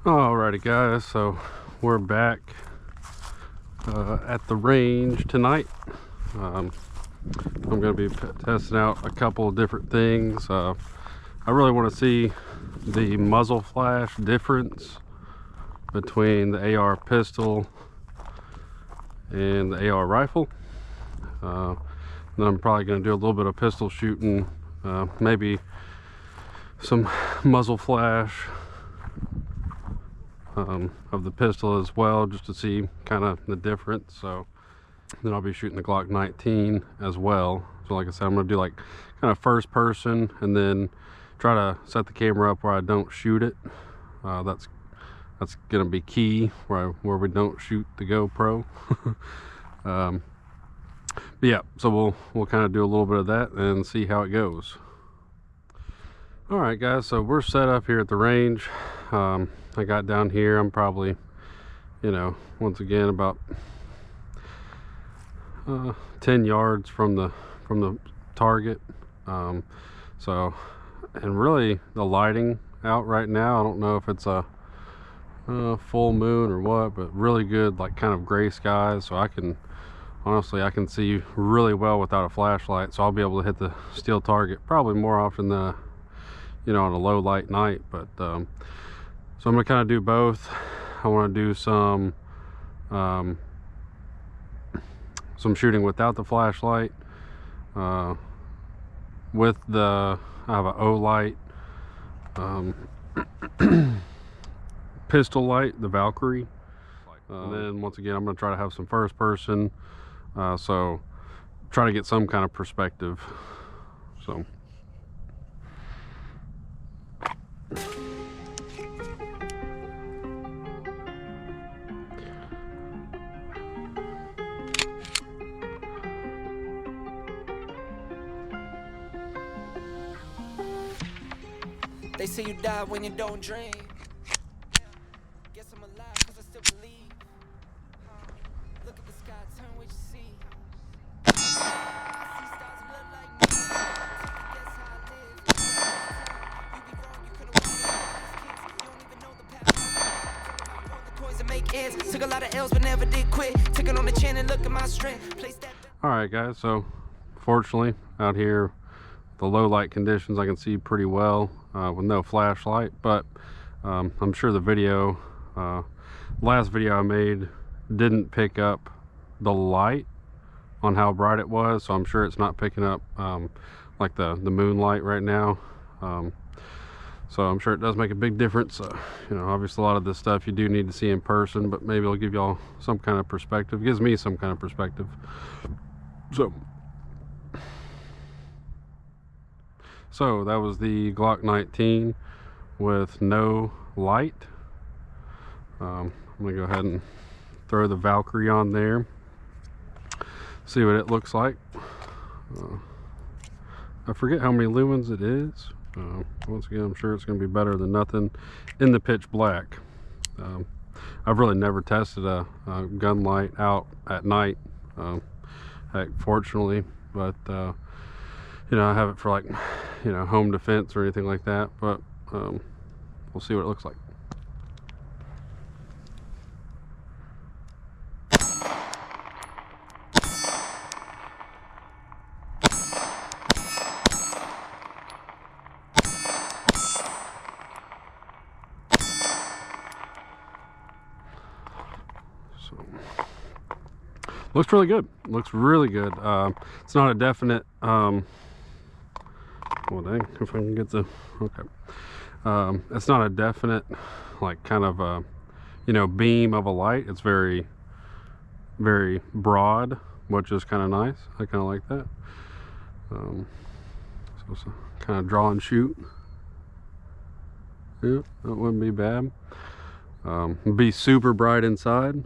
Alrighty guys, so we're back at the range tonight. I'm going to be testing out a couple of different things. I really want to see the muzzle flash difference between the AR pistol and the AR rifle. Then I'm probably going to do a little bit of pistol shooting, maybe some muzzle flash of the pistol as well, just to see kind of the difference. So then I'll be shooting the Glock 19 as well. So like I said, I'm going to do like kind of first person and then try to set the camera up where I don't shoot it. That's going to be key, where we don't shoot the GoPro. But yeah, so we'll kind of do a little bit of that and see how it goes. All right guys, so we're set up here at the range. I got down here, I'm probably, once again about 10 yards from the target. So, and really the lighting out right now, I don't know if it's a full moon or what, but really good, like kind of gray skies. So I can see really well without a flashlight. So I'll be able to hit the steel target probably more often than on a low light night. But so I'm gonna kind of do both. I want to do some shooting without the flashlight, with I have an O light, pistol light, the Valkyrie. And then once again, I'm gonna try to have some first person, so try to get some kind of perspective. So they say you die when you don't dream. Guess I'm alive cause I still believe. Look at the sky, turn what you see. I see stars that look like me. Guess how I live. You be wrong, you could've won these kids. You don't even know the path. Roll the coins and make ends. Took a lot of L's but never did quit. Took it on the chin and look at my strength. Place that. Alright guys, so fortunately out here, the low light conditions, I can see pretty well with no flashlight. But I'm sure the video, last video I made, didn't pick up the light on how bright it was, so I'm sure it's not picking up like the moonlight right now. So I'm sure it does make a big difference. Obviously a lot of this stuff you do need to see in person, but maybe it'll give y'all some kind of perspective. It gives me some kind of perspective. So that was the Glock 19 with no light. I'm gonna go ahead and throw the Valkyrie on there, see what it looks like. I forget how many lumens it is. Once again, I'm sure it's gonna be better than nothing in the pitch black. I've really never tested a gun light out at night, fortunately, but I have it for like home defense or anything like that. But we'll see what it looks like. So looks really good. Looks really good. It's not a definite well dang, if I can get the okay, it's not a definite like kind of beam of a light. It's very, very broad, which is kind of nice. I kind of like that. So kind of draw and shoot. Yeah, that wouldn't be bad. Be super bright inside.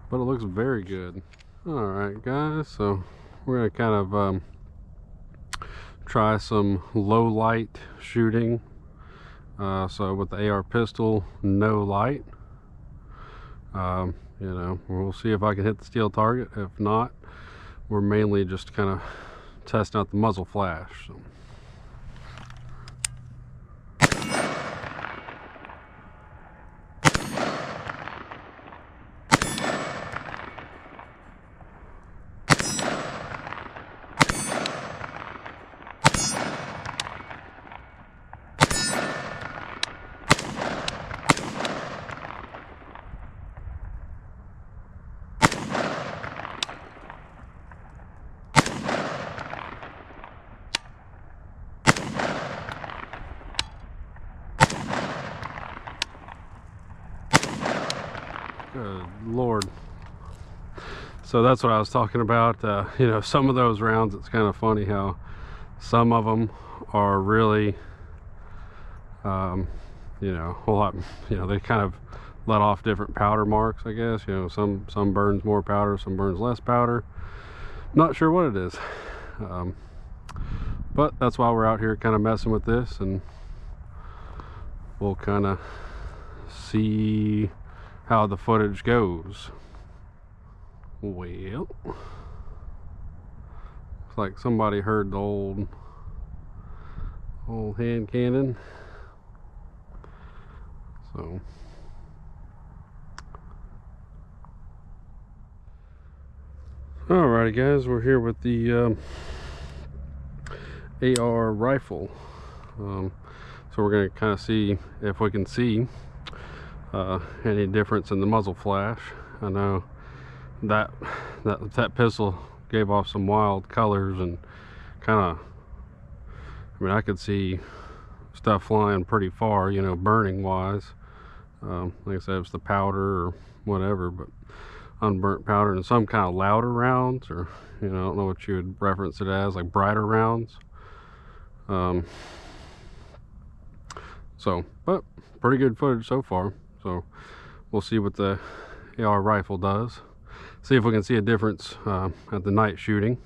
But it looks very good. All right guys, so we're gonna kind of try some low light shooting. So with the AR pistol, no light. You know, we'll see if I can hit the steel target. If not, we're mainly just kind of testing out the muzzle flash. So. Good Lord. So that's what I was talking about. You know, some of those rounds, it's kind of funny how some of them are really, you know, a whole lot, you know, they kind of let off different powder marks, I guess. You know, some burns more powder, some burns less powder. Not sure what it is. But that's why we're out here kind of messing with this, and we'll kind of see how the footage goes. Well, looks like somebody heard the old hand cannon. So alrighty guys, we're here with the AR rifle. So we're going to kind of see if we can see any difference in the muzzle flash. I know that pistol gave off some wild colors, and kind of, I mean, I could see stuff flying pretty far, you know, burning wise. Like I said, it's the powder or whatever, but unburnt powder, and some kind of louder rounds, or, you know, I don't know what you would reference it as, like brighter rounds. So, but pretty good footage so far. So we'll see what the AR rifle does. See if we can see a difference at the night shooting.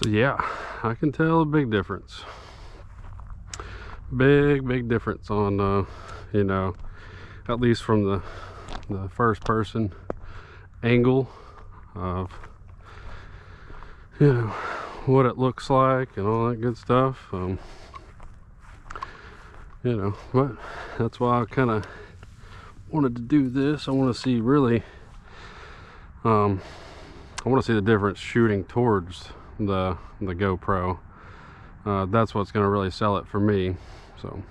So yeah, I can tell a big difference. Big difference on, you know, at least from the first person angle of, you know, what it looks like and all that good stuff. You know, but that's why I kind of wanted to do this. I want to see really, I want to see the difference shooting towards the GoPro. That's what's going to really sell it for me. So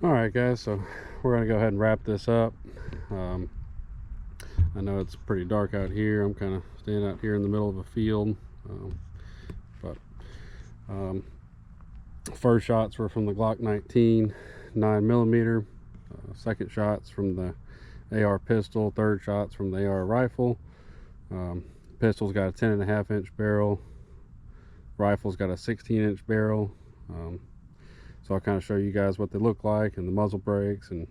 All right, guys, so we're gonna go ahead and wrap this up. I know it's pretty dark out here. I'm kind of standing out here in the middle of a field, but first shots were from the Glock 19 9mm, second shots from the AR pistol, third shots from the AR rifle. Pistol's got a 10.5-inch barrel, rifle's got a 16-inch barrel. So I'll kind of show you guys what they look like and the muzzle brakes, and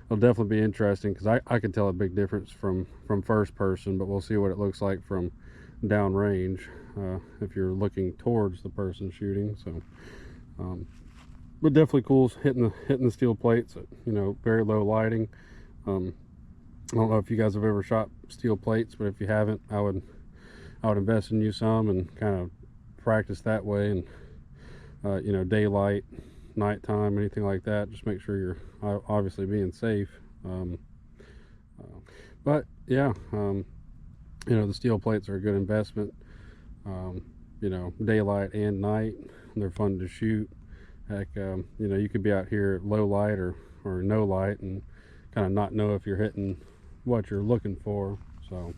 it'll definitely be interesting because I can tell a big difference from first person, but we'll see what it looks like from down range if you're looking towards the person shooting. So but definitely cool hitting the steel plates at, you know, very low lighting. I don't know if you guys have ever shot steel plates, but if you haven't, I would invest in you some and kind of practice that way. And you know, daylight, nighttime, anything like that, just make sure you're obviously being safe. But yeah, you know, the steel plates are a good investment. You know, daylight and night, and they're fun to shoot. Heck, you know, you could be out here at low light or no light and kind of not know if you're hitting what you're looking for. So